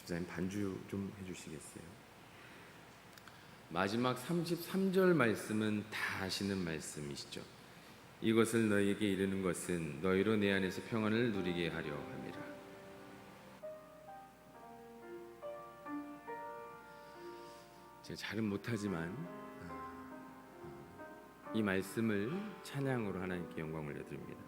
집사님 반주 좀 해주시겠어요? 마지막 33절 말씀은 다 아시는 말씀이시죠. 이것을 너희에게 이르는 것은 너희로 내 안에서 평안을 누리게 하려 함이라. 제가 잘은 못하지만 이 말씀을 찬양으로 하나님께 영광을 올려드립니다.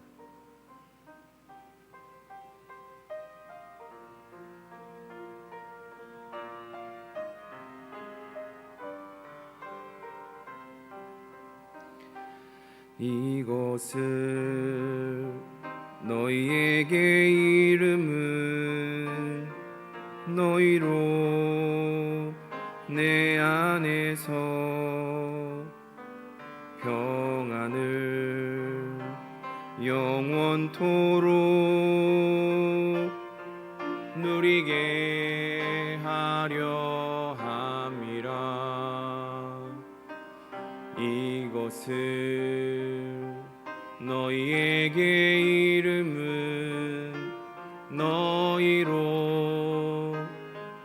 이것을 너희에게 이름은 너희로 내 안에서 평안을 영원토록 누리게 하려 함이라. 이것을 너희에게 이름은 너희로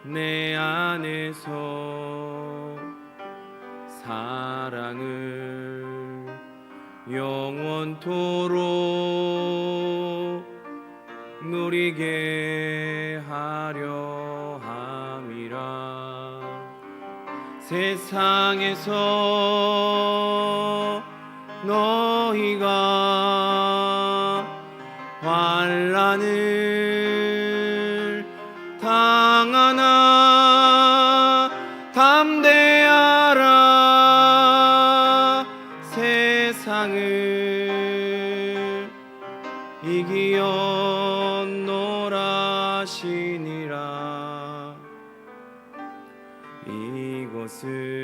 내 안에서 사랑을 영원토록 누리게 하려 함이라. 세상에서 너희가 환난을 당하나 담대하라. 세상을 이기었노라 하시니라. 이것을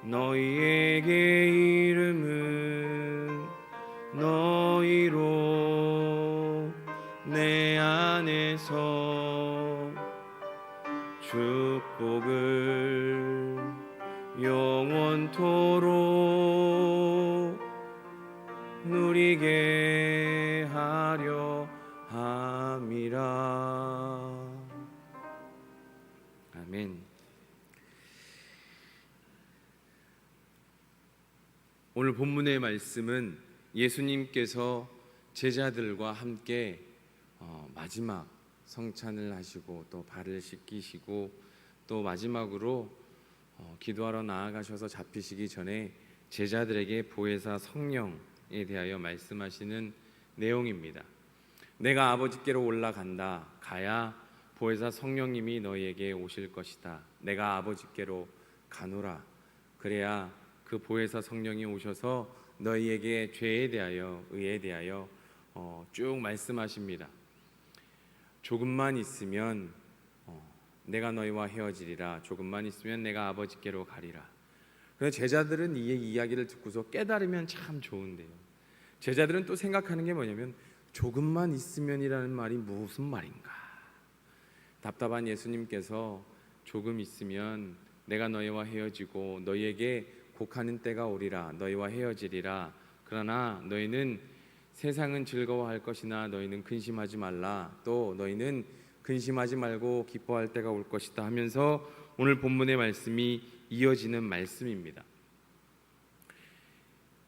너희에게 이름은 너희로 내 안에서 축복을 영원토록 누리게 하려 함이라. 아멘. 오늘 본문의 말씀은 예수님께서 제자들과 함께 마지막 성찬을 하시고 또 발을 씻기시고 또 마지막으로 기도하러 나아가셔서 잡히시기 전에 제자들에게 보혜사 성령에 대하여 말씀하시는 내용입니다. 내가 아버지께로 올라간다. 가야 보혜사 성령님이 너희에게 오실 것이다. 내가 아버지께로 가노라. 그래야 그 보혜사 성령이 오셔서 너희에게 죄에 대하여 의에 대하여 쭉 말씀하십니다. 조금만 있으면 내가 너희와 헤어지리라. 조금만 있으면 내가 아버지께로 가리라. 그래서 제자들은 이 이야기를 듣고서 깨달으면 참 좋은데요, 제자들은 또 생각하는 게 뭐냐면 조금만 있으면이라는 말이 무슨 말인가. 답답한 예수님께서 조금 있으면 내가 너희와 헤어지고 너희에게 곡하는 때가 오리라. 너희와 헤어지리라. 그러나 너희는 세상은 즐거워할 것이나 너희는 근심하지 말라. 또 너희는 근심하지 말고 기뻐할 때가 올 것이다 하면서 오늘 본문의 말씀이 이어지는 말씀입니다.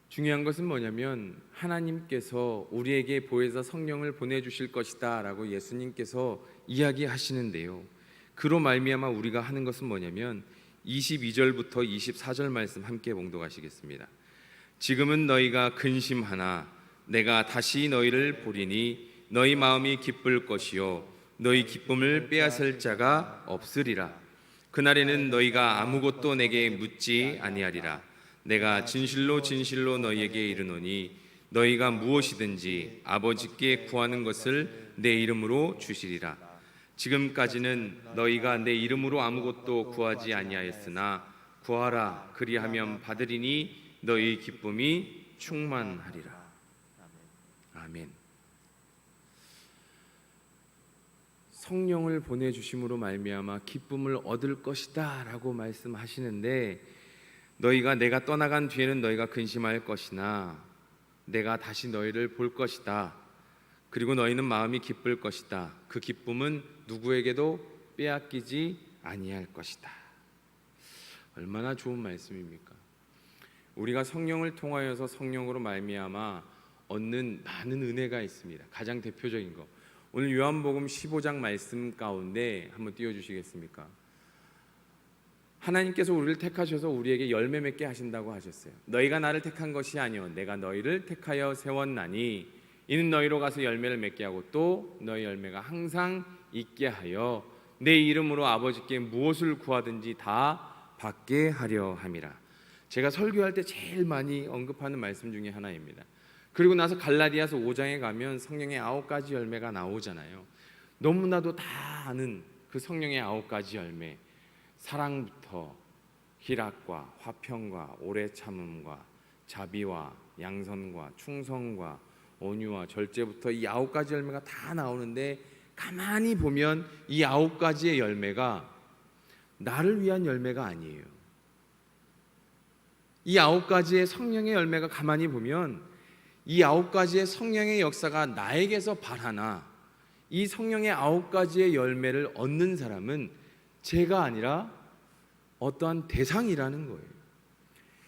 중요한 것은 뭐냐면 하나님께서 우리에게 보혜사 성령을 보내주실 것이다 라고 예수님께서 이야기하시는데요, 그로 말미암아 우리가 하는 것은 뭐냐면 22절부터 24절 말씀 함께 봉독하시겠습니다. 지금은 너희가 근심하나 내가 다시 너희를 보리니 너희 마음이 기쁠 것이요 너희 기쁨을 빼앗을 자가 없으리라. 그날에는 너희가 아무것도 내게 묻지 아니하리라. 내가 진실로 진실로 너희에게 이르노니 너희가 무엇이든지 아버지께 구하는 것을 내 이름으로 주시리라. 지금까지는 너희가 내 이름으로 아무것도 구하지 아니하였으나 구하라. 그리하면 받으리니 너희 기쁨이 충만하리라. 아멘. 성령을 보내주심으로 말미암아 기쁨을 얻을 것이다 라고 말씀하시는데, 너희가 내가 떠나간 뒤에는 너희가 근심할 것이나 내가 다시 너희를 볼 것이다. 그리고 너희는 마음이 기쁠 것이다. 그 기쁨은 누구에게도 빼앗기지 아니할 것이다. 얼마나 좋은 말씀입니까? 우리가 성령을 통하여서 성령으로 말미암아 얻는 많은 은혜가 있습니다. 가장 대표적인 거, 오늘 요한복음 15장 말씀 가운데 한번 띄워주시겠습니까? 하나님께서 우리를 택하셔서 우리에게 열매 맺게 하신다고 하셨어요. 너희가 나를 택한 것이 아니요 내가 너희를 택하여 세웠나니 이는 너희로 가서 열매를 맺게 하고 또 너희 열매가 항상 있게 하여 내 이름으로 아버지께 무엇을 구하든지 다 받게 하려 함이라. 제가 설교할 때 제일 많이 언급하는 말씀 중에 하나입니다. 그리고 나서 갈라디아서 5장에 가면 성령의 9가지 열매가 나오잖아요. 너무나도 다 아는 그 성령의 9가지 열매, 사랑부터 희락과 화평과 오래 참음과 자비와 양선과 충성과 온유와 절제부터 이 9가지 열매가 다 나오는데, 가만히 보면 이 9가지의 열매가 나를 위한 열매가 아니에요. 이 9가지의 성령의 열매가 가만히 보면 이 9가지의 성령의 역사가 나에게서 발하나, 이 성령의 9가지의 열매를 얻는 사람은 제가 아니라 어떠한 대상이라는 거예요.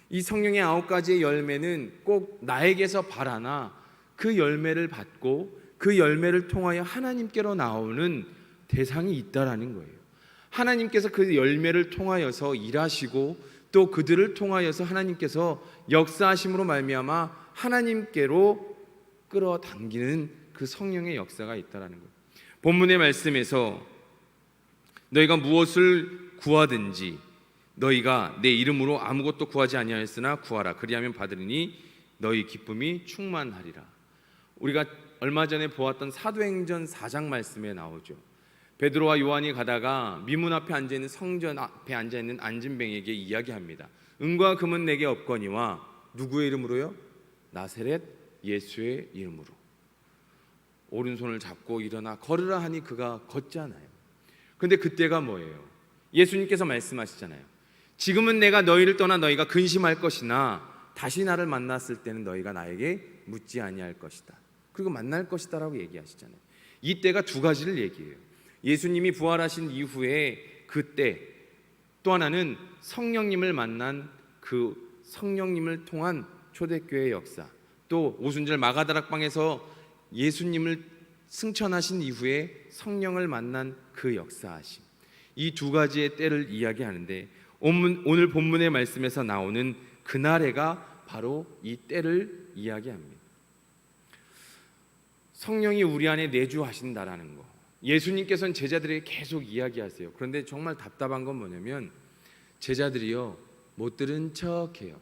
이 성령의 9가지의 열매는 꼭 나에게서 발하나 그 열매를 받고 그 열매를 통하여 하나님께로 나오는 대상이 있다라는 거예요. 하나님께서 그 열매를 통하여서 일하시고 또 그들을 통하여서 하나님께서 역사하심으로 말미암아 하나님께로 끌어당기는 그 성령의 역사가 있다라는 거예요. 본문의 말씀에서 너희가 무엇을 구하든지 너희가 내 이름으로 아무것도 구하지 아니하였으나 구하라 그리하면 받으리니 너희 기쁨이 충만하리라. 우리가 얼마 전에 보았던 사도행전 4장 말씀에 나오죠. 베드로와 요한이 가다가 미문 앞에 앉아있는 성전 앞에 앉아있는 안진뱅에게 이야기합니다. 은과 금은 내게 없거니와 누구의 이름으로요? 나사렛 예수의 이름으로 오른손을 잡고 일어나 걸으라 하니 그가 걷잖아요. 근데 그때가 뭐예요? 예수님께서 말씀하시잖아요. 지금은 내가 너희를 떠나 너희가 근심할 것이나 다시 나를 만났을 때는 너희가 나에게 묻지 아니할 것이다. 그리고 만날 것이다 라고 얘기하시잖아요. 이 때가 두 가지를 얘기해요. 예수님이 부활하신 이후에 그때, 또 하나는 성령님을 만난 그 성령님을 통한 초대교회 역사, 또 오순절 마가다락방에서 예수님을 승천하신 이후에 성령을 만난 그 역사하심, 이 두 가지의 때를 이야기하는데 오늘 본문의 말씀에서 나오는 그날에가 바로 이 때를 이야기합니다. 성령이 우리 안에 내주하신다라는 거, 예수님께서는 제자들에게 계속 이야기하세요. 그런데 정말 답답한 건 뭐냐면 제자들이요 못 들은 척해요.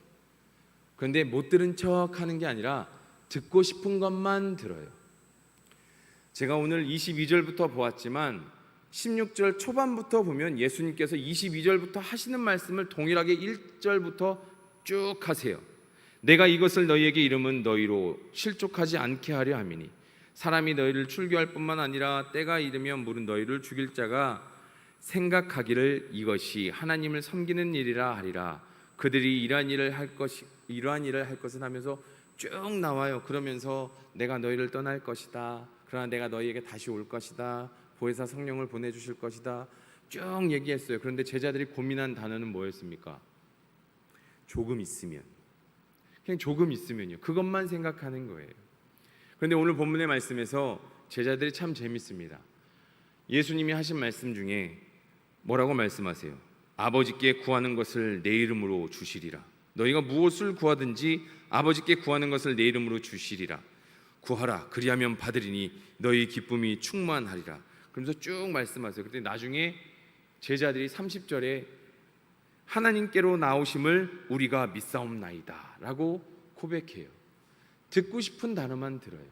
그런데 못 들은 척하는 게 아니라 듣고 싶은 것만 들어요. 제가 오늘 22절부터 보았지만 16절 초반부터 보면 예수님께서 22절부터 하시는 말씀을 동일하게 1절부터 쭉 하세요. 내가 이것을 너희에게 이름은 너희로 실족하지 않게 하려 함이니 사람이 너희를 출교할 뿐만 아니라 때가 이르면 물은 너희를 죽일 자가 생각하기를 이것이 하나님을 섬기는 일이라 하리라. 그들이 이러한 일을 할 것을 하면서 쭉 나와요. 그러면서 내가 너희를 떠날 것이다. 그러나 내가 너희에게 다시 올 것이다. 보혜사 성령을 보내주실 것이다. 쭉 얘기했어요. 그런데 제자들이 고민한 단어는 뭐였습니까? 조금 있으면. 그냥 조금 있으면요. 그것만 생각하는 거예요. 그런데 오늘 본문의 말씀에서 제자들이 참 재밌습니다. 예수님이 하신 말씀 중에 뭐라고 말씀하세요? 아버지께 구하는 것을 내 이름으로 주시리라. 너희가 무엇을 구하든지 아버지께 구하는 것을 내 이름으로 주시리라. 구하라 그리하면 받으리니 너희 기쁨이 충만하리라. 그러면서 쭉 말씀하세요. 그때 나중에 제자들이 30절에 하나님께로 나오심을 우리가 믿사옵나이다 라고 고백해요. 듣고 싶은 단어만 들어요.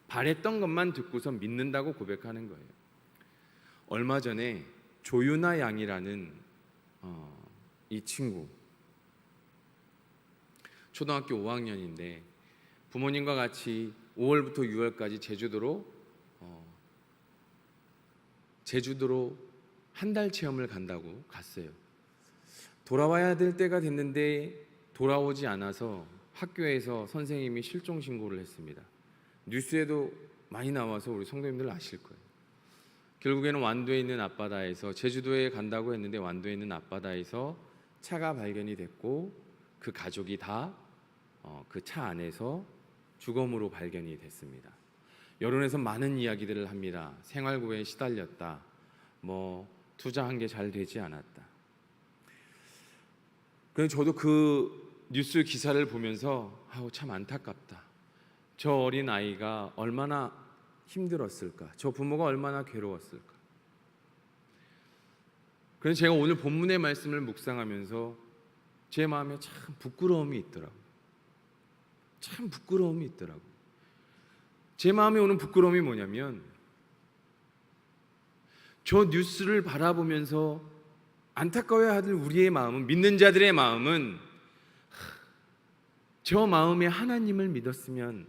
바랬던 것만 듣고서 믿는다고 고백하는 거예요. 얼마 전에 조유나 양이라는 이 친구, 초등학교 5학년인데 부모님과 같이 5월부터 6월까지 제주도로 한 달 체험을 간다고 갔어요. 돌아와야 될 때가 됐는데 돌아오지 않아서 학교에서 선생님이 실종 신고를 했습니다. 뉴스에도 많이 나와서 우리 성도님들 아실 거예요. 결국에는 완도에 있는 앞바다에서, 제주도에 간다고 했는데 완도에 있는 앞바다에서 차가 발견이 됐고 그 가족이 다 그 차 안에서 주검으로 발견이 됐습니다. 여론에서 많은 이야기들을 합니다. 생활고에 시달렸다, 뭐 투자한 게 잘 되지 않았다. 그래서 저도 그 뉴스 기사를 보면서 참 안타깝다. 저 어린 아이가 얼마나 힘들었을까, 저 부모가 얼마나 괴로웠을까. 그래서 제가 오늘 본문의 말씀을 묵상하면서 제 마음에 참 부끄러움이 있더라고요. 참 부끄러움이 있더라고요. 제 마음에 오는 부끄러움이 뭐냐면, 저 뉴스를 바라보면서 안타까워야 할 우리의 마음은, 믿는 자들의 마음은, 저 마음에 하나님을 믿었으면,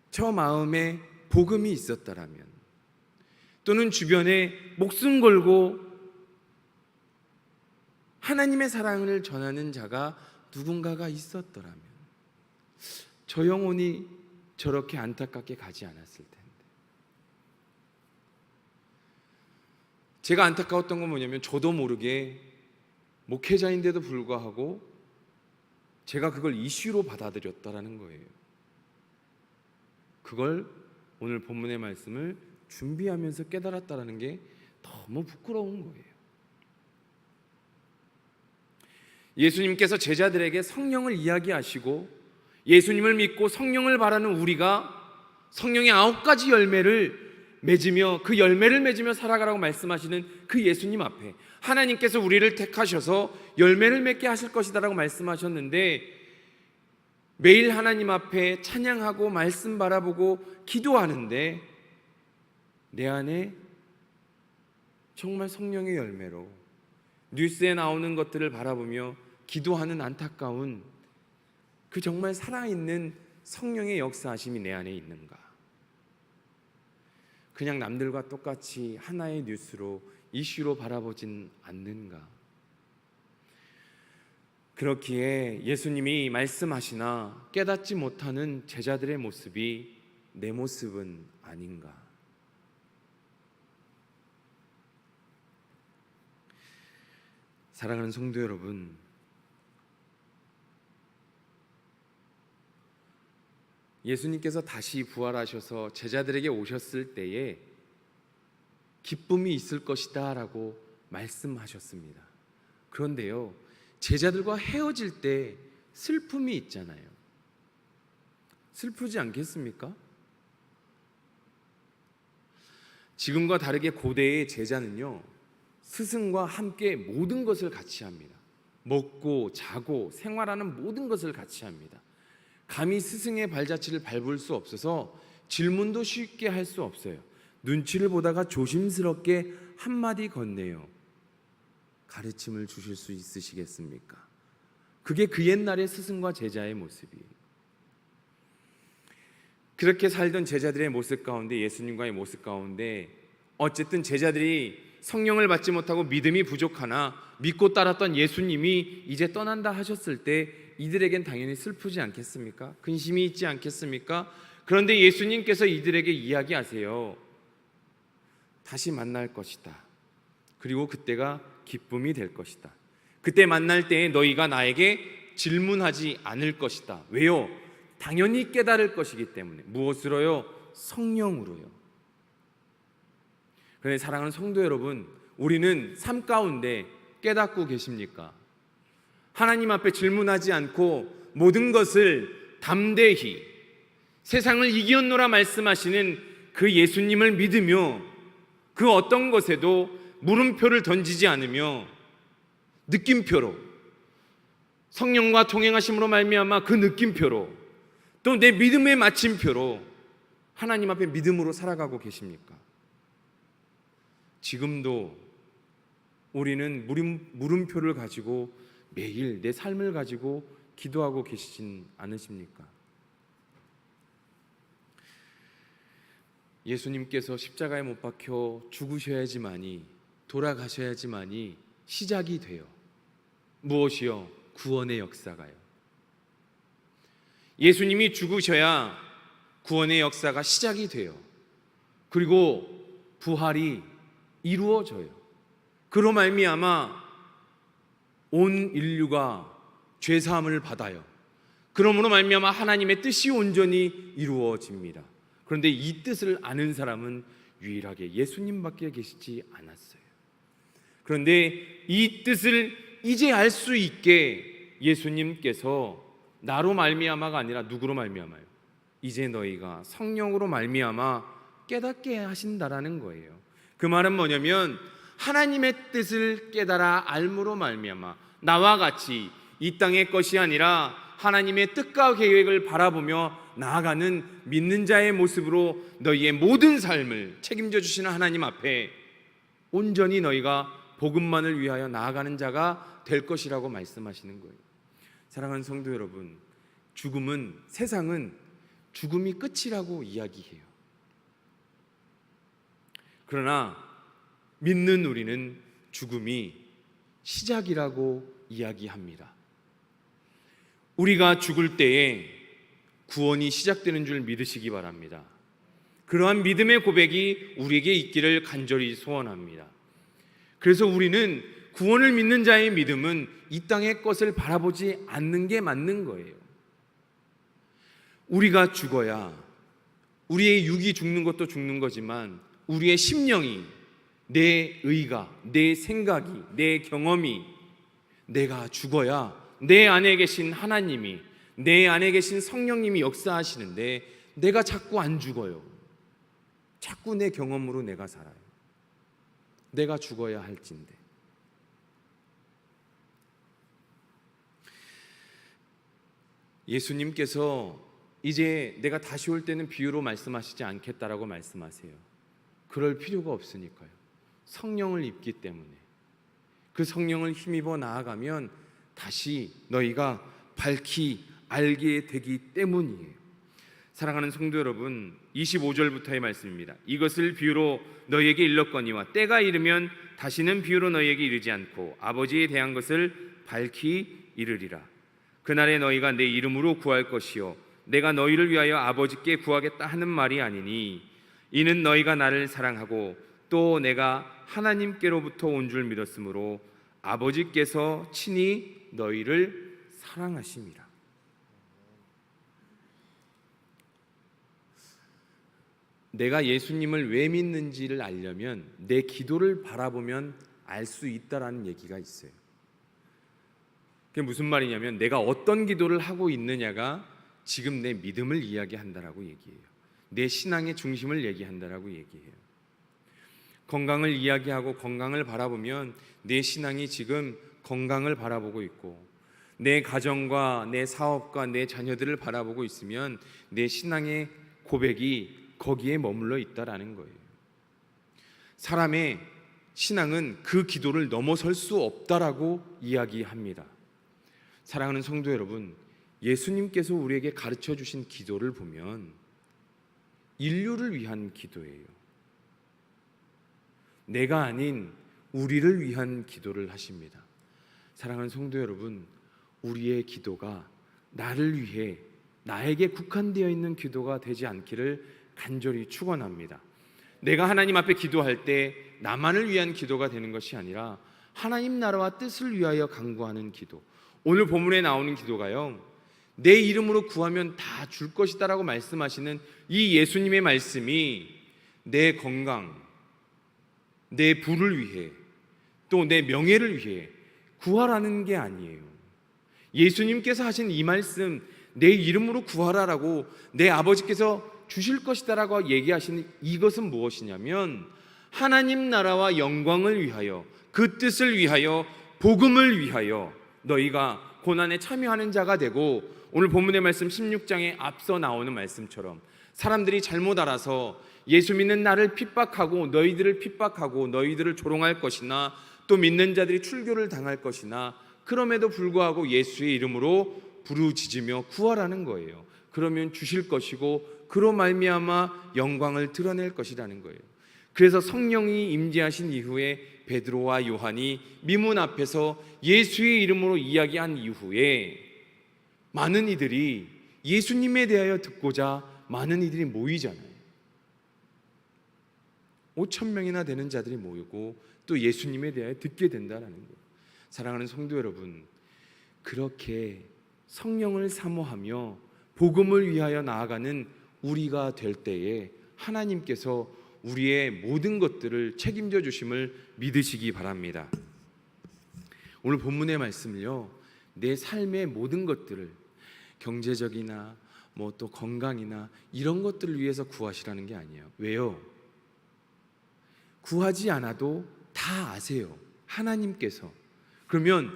저 마음에 복음이 있었다라면, 또는 주변에 목숨 걸고 하나님의 사랑을 전하는 자가 누군가가 있었더라면 저 영혼이 저렇게 안타깝게 가지 않았을 텐데. 제가 안타까웠던 건 뭐냐면, 저도 모르게 목회자인데도 불구하고 제가 그걸 이슈로 받아들였다라는 거예요. 그걸 오늘 본문의 말씀을 준비하면서 깨달았다라는 게 너무 부끄러운 거예요. 예수님께서 제자들에게 성령을 이야기하시고 예수님을 믿고 성령을 바라는 우리가 성령의 9가지 열매를 맺으며, 그 열매를 맺으며 살아가라고 말씀하시는 그 예수님 앞에 하나님께서 우리를 택하셔서 열매를 맺게 하실 것이다라고 말씀하셨는데, 매일 하나님 앞에 찬양하고 말씀 바라보고 기도하는데 내 안에 정말 성령의 열매로 뉴스에 나오는 것들을 바라보며 기도하는 안타까운 그 정말 살아있는 성령의 역사하심이 내 안에 있는가? 그냥 남들과 똑같이 하나의 뉴스로, 이슈로 바라보진 않는가? 그렇기에 예수님이 말씀하시나 깨닫지 못하는 제자들의 모습이 내 모습은 아닌가? 사랑하는 성도 여러분, 예수님께서 다시 부활하셔서 제자들에게 오셨을 때에 기쁨이 있을 것이다 라고 말씀하셨습니다. 그런데요, 제자들과 헤어질 때 슬픔이 있잖아요. 슬프지 않겠습니까? 지금과 다르게 고대의 제자는요, 스승과 함께 모든 것을 같이 합니다. 먹고 자고 생활하는 모든 것을 같이 합니다. 감히 스승의 발자취를 밟을 수 없어서 질문도 쉽게 할 수 없어요. 눈치를 보다가 조심스럽게 한마디 건네요. 가르침을 주실 수 있으시겠습니까? 그게 그 옛날의 스승과 제자의 모습이에요. 그렇게 살던 제자들의 모습 가운데, 예수님과의 모습 가운데 어쨌든 제자들이 성령을 받지 못하고 믿음이 부족하나 믿고 따랐던 예수님이 이제 떠난다 하셨을 때 이들에겐 당연히 슬프지 않겠습니까? 근심이 있지 않겠습니까? 그런데 예수님께서 이들에게 이야기하세요. 다시 만날 것이다. 그리고 그때가 기쁨이 될 것이다. 그때 만날 때에 너희가 나에게 질문하지 않을 것이다. 왜요? 당연히 깨달을 것이기 때문에. 무엇으로요? 성령으로요. 그런데 사랑하는 성도 여러분, 우리는 삶 가운데 깨닫고 계십니까? 하나님 앞에 질문하지 않고 모든 것을 담대히 세상을 이기었노라 말씀하시는 그 예수님을 믿으며 그 어떤 것에도 물음표를 던지지 않으며 느낌표로, 성령과 동행하심으로 말미암아 그 느낌표로, 또 내 믿음의 마침표로 하나님 앞에 믿음으로 살아가고 계십니까? 지금도 우리는 물음표를 가지고 매일 내 삶을 가지고 기도하고 계시진 않으십니까? 예수님께서 십자가에 못 박혀 죽으셔야지만이, 돌아가셔야지만이 시작이 돼요. 무엇이요? 구원의 역사가요. 예수님이 죽으셔야 구원의 역사가 시작이 돼요. 그리고 부활이 이루어져요. 그로 말미암아 온 인류가 죄 사함을 받아요. 그러므로 말미암아 하나님의 뜻이 온전히 이루어집니다. 그런데 이 뜻을 아는 사람은 유일하게 예수님밖에 계시지 않았어요. 그런데 이 뜻을 이제 알 수 있게 예수님께서 나로 말미암아가 아니라 누구로 말미암아요? 이제 너희가 성령으로 말미암아 깨닫게 하신다라는 거예요. 그 말은 뭐냐면 하나님의 뜻을 깨달아 알므로 말미암아 나와 같이 이 땅의 것이 아니라 하나님의 뜻과 계획을 바라보며 나아가는 믿는 자의 모습으로 너희의 모든 삶을 책임져 주시는 하나님 앞에 온전히 너희가 복음만을 위하여 나아가는 자가 될 것이라고 말씀하시는 거예요. 사랑하는 성도 여러분, 세상은 죽음이 끝이라고 이야기해요. 그러나 믿는 우리는 죽음이 시작이라고 이야기합니다. 우리가 죽을 때에 구원이 시작되는 줄 믿으시기 바랍니다. 그러한 믿음의 고백이 우리에게 있기를 간절히 소원합니다. 그래서 우리는 구원을 믿는 자의 믿음은 이 땅의 것을 바라보지 않는 게 맞는 거예요. 우리가 죽어야 우리의 육이 죽는 것도 죽는 거지만 우리의 심령이, 내 의가, 내 생각이, 내 경험이 내가 죽어야 내 안에 계신 하나님이, 내 안에 계신 성령님이 역사하시는데 내가 자꾸 안 죽어요. 자꾸 내 경험으로 내가 살아요. 내가 죽어야 할진데. 예수님께서 이제 내가 다시 올 때는 비유로 말씀하시지 않겠다라고 말씀하세요. 그럴 필요가 없으니까요. 성령을 입기 때문에. 그 성령을 힘입어 나아가면 다시 너희가 밝히 알게 되기 때문이에요. 사랑하는 성도 여러분, 25절부터의 말씀입니다. 이것을 비유로 너희에게 일렀거니와 때가 이르면 다시는 비유로 너희에게 이르지 않고 아버지에 대한 것을 밝히 이르리라. 그날에 너희가 내 이름으로 구할 것이요 내가 너희를 위하여 아버지께 구하겠다 하는 말이 아니니 이는 너희가 나를 사랑하고 또 내가 하나님께로부터 온 줄 믿었으므로 아버지께서 친히 너희를 사랑하심이라. 내가 예수님을 왜 믿는지를 알려면 내 기도를 바라보면 알 수 있다라는 얘기가 있어요. 그게 무슨 말이냐면 내가 어떤 기도를 하고 있느냐가 지금 내 믿음을 이야기한다라고 얘기해요. 내 신앙의 중심을 얘기한다라고 얘기해요. 건강을 이야기하고 건강을 바라보면 내 신앙이 지금 건강을 바라보고 있고 내 가정과 내 사업과 내 자녀들을 바라보고 있으면 내 신앙의 고백이 거기에 머물러 있다라는 거예요. 사람의 신앙은 그 기도를 넘어설 수 없다라고 이야기합니다. 사랑하는 성도 여러분, 예수님께서 우리에게 가르쳐 주신 기도를 보면 인류를 위한 기도예요. 내가 아닌 우리를 위한 기도를 하십니다. 사랑하는 성도 여러분, 우리의 기도가 나를 위해 나에게 국한되어 있는 기도가 되지 않기를 간절히 축원합니다. 내가 하나님 앞에 기도할 때 나만을 위한 기도가 되는 것이 아니라 하나님 나라와 뜻을 위하여 간구하는 기도. 오늘 본문에 나오는 기도가요, 내 이름으로 구하면 다 줄 것이다라고 말씀하시는 이 예수님의 말씀이 내 건강, 내 부를 위해 또 내 명예를 위해 구하라는 게 아니에요. 예수님께서 하신 이 말씀, 내 이름으로 구하라라고 내 아버지께서 주실 것이다라고 얘기하시는 이것은 무엇이냐면 하나님 나라와 영광을 위하여, 그 뜻을 위하여, 복음을 위하여 너희가 고난에 참여하는 자가 되고, 오늘 본문의 말씀 16장에 앞서 나오는 말씀처럼 사람들이 잘못 알아서 예수 믿는 나를 핍박하고 너희들을 핍박하고 너희들을 조롱할 것이나 또 믿는 자들이 출교를 당할 것이나 그럼에도 불구하고 예수의 이름으로 부르짖으며 구하라는 거예요. 그러면 주실 것이고 그로 말미암아 영광을 드러낼 것이라는 거예요. 그래서 성령이 임재하신 이후에 베드로와 요한이 미문 앞에서 예수의 이름으로 이야기한 이후에 많은 이들이 예수님에 대하여 듣고자 많은 이들이 모이잖아요. 5,000명이나 되는 자들이 모이고 또 예수님에 대하여 듣게 된다는 거예요. 사랑하는 성도 여러분, 그렇게 성령을 사모하며 복음을 위하여 나아가는 우리가 될 때에 하나님께서 우리의 모든 것들을 책임져 주심을 믿으시기 바랍니다. 오늘 본문의 말씀을요, 내 삶의 모든 것들을, 경제적이나 뭐 또 건강이나 이런 것들을 위해서 구하시라는 게 아니에요. 왜요? 구하지 않아도 다 아세요, 하나님께서. 그러면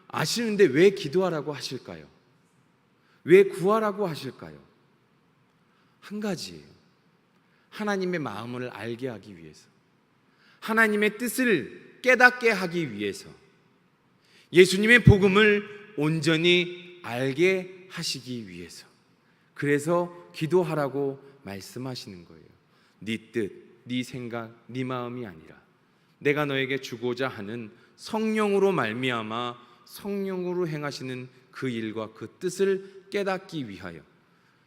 아시는데 왜 기도하라고 하실까요? 왜 구하라고 하실까요? 한 가지예요. 하나님의 마음을 알게 하기 위해서, 하나님의 뜻을 깨닫게 하기 위해서, 예수님의 복음을 온전히 알게 하시기 위해서. 그래서 기도하라고 말씀하시는 거예요. 네 뜻, 네 생각, 네 마음이 아니라 내가 너에게 주고자 하는 성령으로 말미암아 성령으로 행하시는 그 일과 그 뜻을 깨닫기 위하여.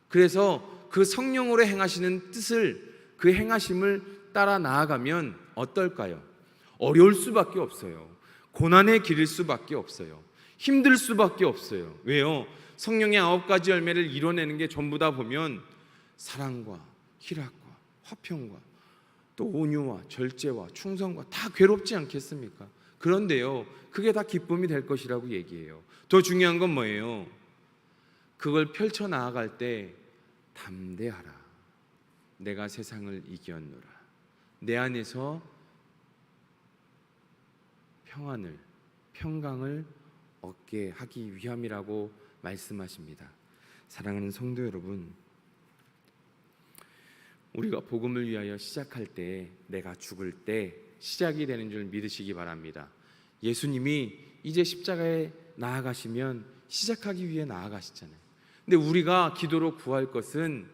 그래서 그 성령으로 행하시는 뜻을, 그 행하심을 따라 나아가면 어떨까요? 어려울 수밖에 없어요. 고난의 길일 수밖에 없어요. 힘들 수밖에 없어요. 왜요? 성령의 9가지 열매를 이뤄내는 게 전부 다 보면 사랑과 희락과 화평과 또 온유와 절제와 충성과 다 괴롭지 않겠습니까? 그런데요, 그게 다 기쁨이 될 것이라고 얘기해요. 더 중요한 건 뭐예요? 그걸 펼쳐 나아갈 때 담대하라. 내가 세상을 이겼노라. 내 안에서 평안을, 평강을 얻게 하기 위함이라고 말씀하십니다. 사랑하는 성도 여러분, 우리가 복음을 위하여 시작할 때, 내가 죽을 때 시작이 되는 줄 믿으시기 바랍니다. 예수님이 이제 십자가에 나아가시면 시작하기 위해 나아가시잖아요. 근데 우리가 기도로 구할 것은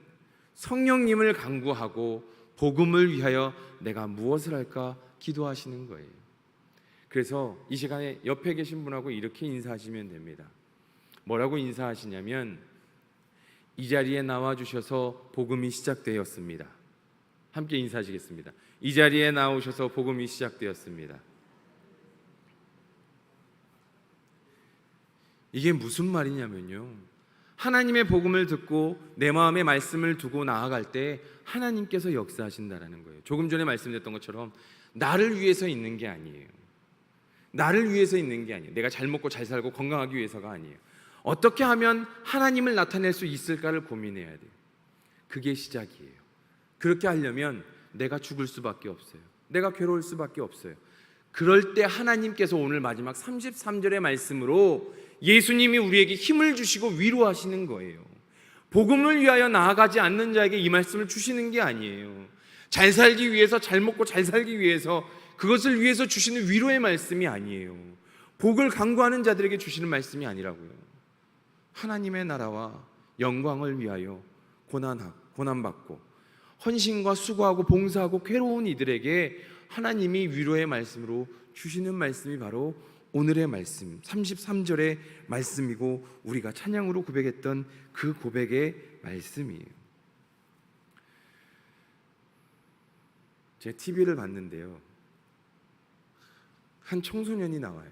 성령님을 간구하고 복음을 위하여 내가 무엇을 할까 기도하시는 거예요. 그래서 이 시간에 옆에 계신 분하고 이렇게 인사하시면 됩니다. 뭐라고 인사하시냐면, 이 자리에 나와주셔서 복음이 시작되었습니다. 함께 인사하시겠습니다. 이 자리에 나오셔서 복음이 시작되었습니다. 이게 무슨 말이냐면요, 하나님의 복음을 듣고 내 마음에 말씀을 두고 나아갈 때 하나님께서 역사하신다라는 거예요. 조금 전에 말씀드렸던 것처럼 나를 위해서 있는 게 아니에요. 나를 위해서 있는 게 아니에요. 내가 잘 먹고 잘 살고 건강하기 위해서가 아니에요. 어떻게 하면 하나님을 나타낼 수 있을까를 고민해야 돼요. 그게 시작이에요. 그렇게 하려면 내가 죽을 수밖에 없어요. 내가 괴로울 수밖에 없어요. 그럴 때 하나님께서 오늘 마지막 33절의 말씀으로 예수님이 우리에게 힘을 주시고 위로하시는 거예요. 복음을 위하여 나아가지 않는 자에게 이 말씀을 주시는 게 아니에요. 잘 살기 위해서, 잘 먹고 잘 살기 위해서, 그것을 위해서 주시는 위로의 말씀이 아니에요. 복을 간구하는 자들에게 주시는 말씀이 아니라고요. 하나님의 나라와 영광을 위하여 고난받고 헌신과 수고하고 봉사하고 괴로운 이들에게 하나님이 위로의 말씀으로 주시는 말씀이 바로 오늘의 말씀 33절의 말씀이고, 우리가 찬양으로 고백했던 그 고백의 말씀이에요. 제가 TV를 봤는데요, 한 청소년이 나와요.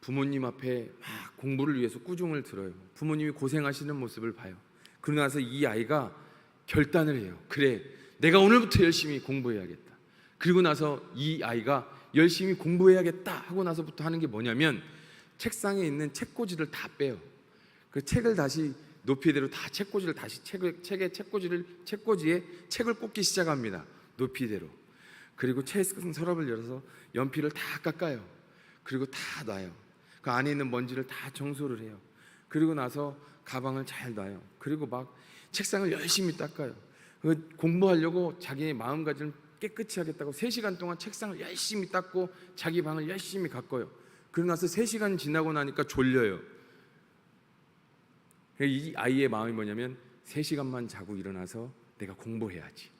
부모님 앞에 막 공부를 위해서 꾸중을 들어요. 부모님이 고생하시는 모습을 봐요. 그러고 나서 이 아이가 결단을 해요. 그래, 내가 오늘부터 열심히 공부해야겠다. 그리고 나서 이 아이가 열심히 공부해야겠다 하고 나서부터 하는 게 뭐냐면, 책상에 있는 책꽂이를 다 빼요. 그 책을 다시 높이대로 다 책꽂이를 다시 책꽂이에 책을 꽂기 시작합니다. 높이대로. 그리고 책 서랍을 열어서 연필을 다 깎아요. 그리고 다 놔요. 그 안에 있는 먼지를 다 청소를 해요. 그리고 나서 가방을 잘 놔요. 그리고 막 책상을 열심히 닦아요. 공부하려고 자기의 마음가짐을 깨끗이 하겠다고 3시간 동안 책상을 열심히 닦고 자기 방을 열심히 가꿔요. 그러고 나서 3시간 지나고 나니까 졸려요. 이 아이의 마음이 뭐냐면 3시간만 자고 일어나서 내가 공부해야지.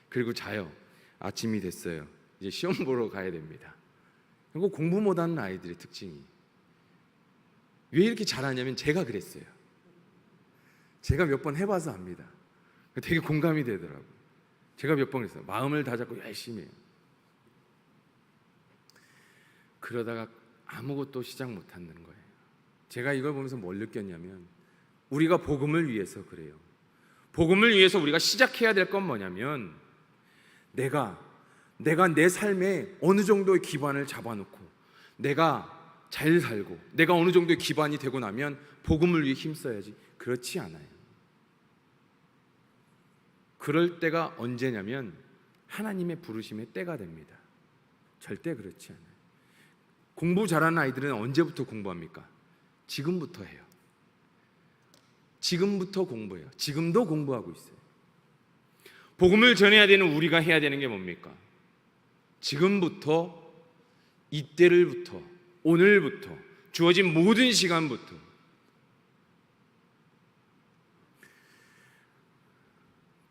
그리고 자요. 아침이 됐어요. 이제 시험 보러 가야 됩니다. 그리고 공부 못하는 아이들의 특징이 왜 이렇게 잘하냐면 제가 그랬어요. 제가 몇 번 해봐서 압니다. 되게 공감이 되더라고요. 제가 몇 번 했어요. 마음을 다잡고 열심히 해요. 그러다가 아무것도 시작 못하는 거예요. 제가 이걸 보면서 뭘 느꼈냐면, 우리가 복음을 위해서 그래요. 복음을 위해서 우리가 시작해야 될 건 뭐냐면, 내가 내 삶에 어느 정도의 기반을 잡아놓고 내가 잘 살고 내가 어느 정도의 기반이 되고 나면 복음을 위해 힘써야지. 그렇지 않아요. 그럴 때가 언제냐면 하나님의 부르심의 때가 됩니다. 절대 그렇지 않아요. 공부 잘하는 아이들은 언제부터 공부합니까? 지금부터 해요. 지금부터 공부해요. 지금도 공부하고 있어요. 복음을 전해야 되는 우리가 해야 되는 게 뭡니까? 지금부터, 이때를부터, 오늘부터, 주어진 모든 시간부터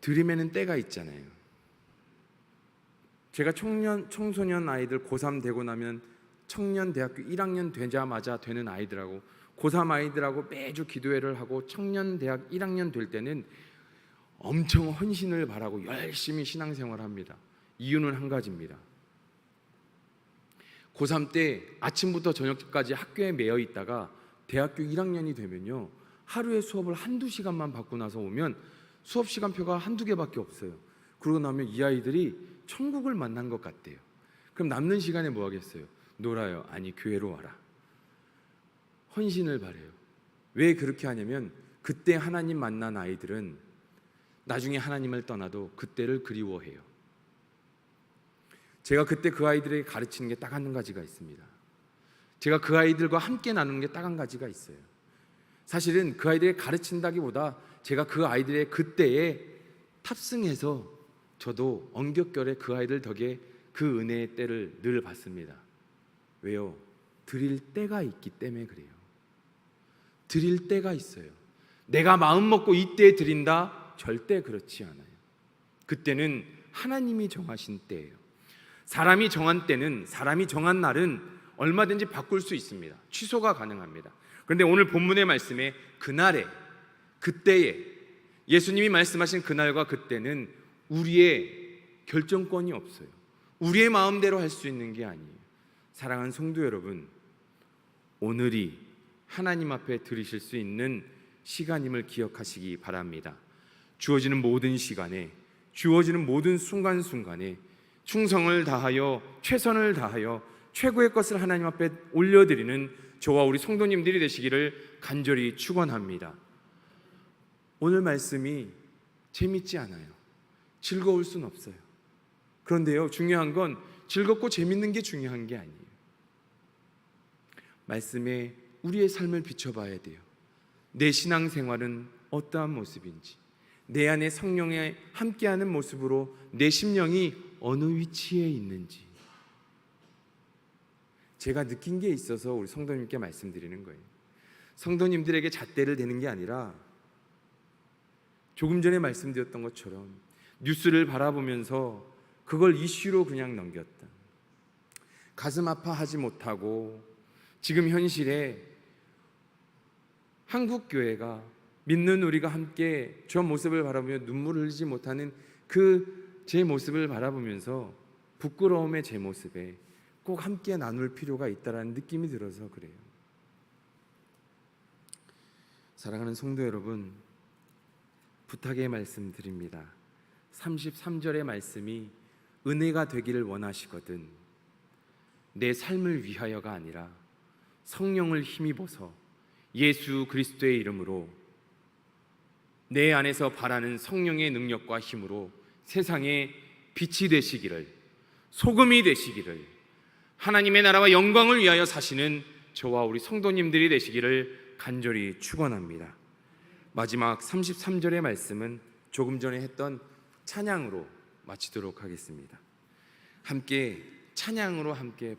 들이매는 때가 있잖아요. 제가 청소년 아이들 고3 되고 나면 청년 대학교 1학년 되자마자 되는 아이들하고 고3 아이들하고 매주 기도회를 하고 청년 대학 1학년 될 때는 엄청 헌신을 바라고 열심히 신앙생활을 합니다. 이유는 한 가지입니다. 고3 때 아침부터 저녁까지 학교에 매여 있다가 대학교 1학년이 되면요, 하루에 수업을 한두 시간만 받고 나서 오면 수업 시간표가 한두 개밖에 없어요. 그러고 나면 이 아이들이 천국을 만난 것 같대요. 그럼 남는 시간에 뭐 하겠어요? 놀아요? 아니, 교회로 와라. 헌신을 바래요. 왜 그렇게 하냐면 그때 하나님 만난 아이들은 나중에 하나님을 떠나도 그때를 그리워해요. 제가 그때 그 아이들에게 가르치는 게 딱 한 가지가 있습니다. 제가 그 아이들과 함께 나누는 게 딱 한 가지가 있어요. 사실은 그 아이들에게 가르친다기보다 제가 그 아이들의 그때에 탑승해서 저도 엉겹결에 그 아이들 덕에 그 은혜의 때를 늘 받습니다. 왜요? 드릴 때가 있기 때문에 그래요. 드릴 때가 있어요. 내가 마음 먹고 이때에 드린다? 절대 그렇지 않아요. 그때는 하나님이 정하신 때예요. 사람이 정한 때는, 사람이 정한 날은 얼마든지 바꿀 수 있습니다. 취소가 가능합니다. 그런데 오늘 본문의 말씀에 그날에, 그때에, 예수님이 말씀하신 그날과 그때는 우리의 결정권이 없어요. 우리의 마음대로 할 수 있는 게 아니에요. 사랑하는 성도 여러분, 오늘이 하나님 앞에 드리실 수 있는 시간임을 기억하시기 바랍니다. 주어지는 모든 시간에, 주어지는 모든 순간순간에 충성을 다하여 최선을 다하여 최고의 것을 하나님 앞에 올려드리는 저와 우리 성도님들이 되시기를 간절히 축원합니다. 오늘 말씀이 재밌지 않아요. 즐거울 순 없어요. 그런데요, 중요한 건 즐겁고 재밌는 게 중요한 게 아니에요. 말씀에 우리의 삶을 비춰봐야 돼요. 내 신앙생활은 어떠한 모습인지, 내 안에 성령에 함께하는 모습으로 내 심령이 어느 위치에 있는지 제가 느낀 게 있어서 우리 성도님께 말씀드리는 거예요. 성도님들에게 잣대를 대는 게 아니라 조금 전에 말씀드렸던 것처럼 뉴스를 바라보면서 그걸 이슈로 그냥 넘겼다. 가슴 아파하지 못하고 지금 현실에 한국 교회가, 믿는 우리가 함께 저 모습을 바라보며 눈물을 흘리지 못하는 그 제 모습을 바라보면서 부끄러움의 제 모습에 꼭 함께 나눌 필요가 있다라는 느낌이 들어서 그래요. 사랑하는 성도 여러분, 부탁의 말씀드립니다. 33절의 말씀이 은혜가 되기를 원하시거든 내 삶을 위하여가 아니라 성령을 힘입어서 예수 그리스도의 이름으로 내 안에서 바라는 성령의 능력과 힘으로 세상에 빛이 되시기를, 소금이 되시기를, 하나님의 나라와 영광을 위하여 사시는 저와 우리 성도님들이 되시기를 간절히 축원합니다. 마지막 33절의 말씀은 조금 전에 했던 찬양으로 마치도록 하겠습니다. 함께 찬양으로 함께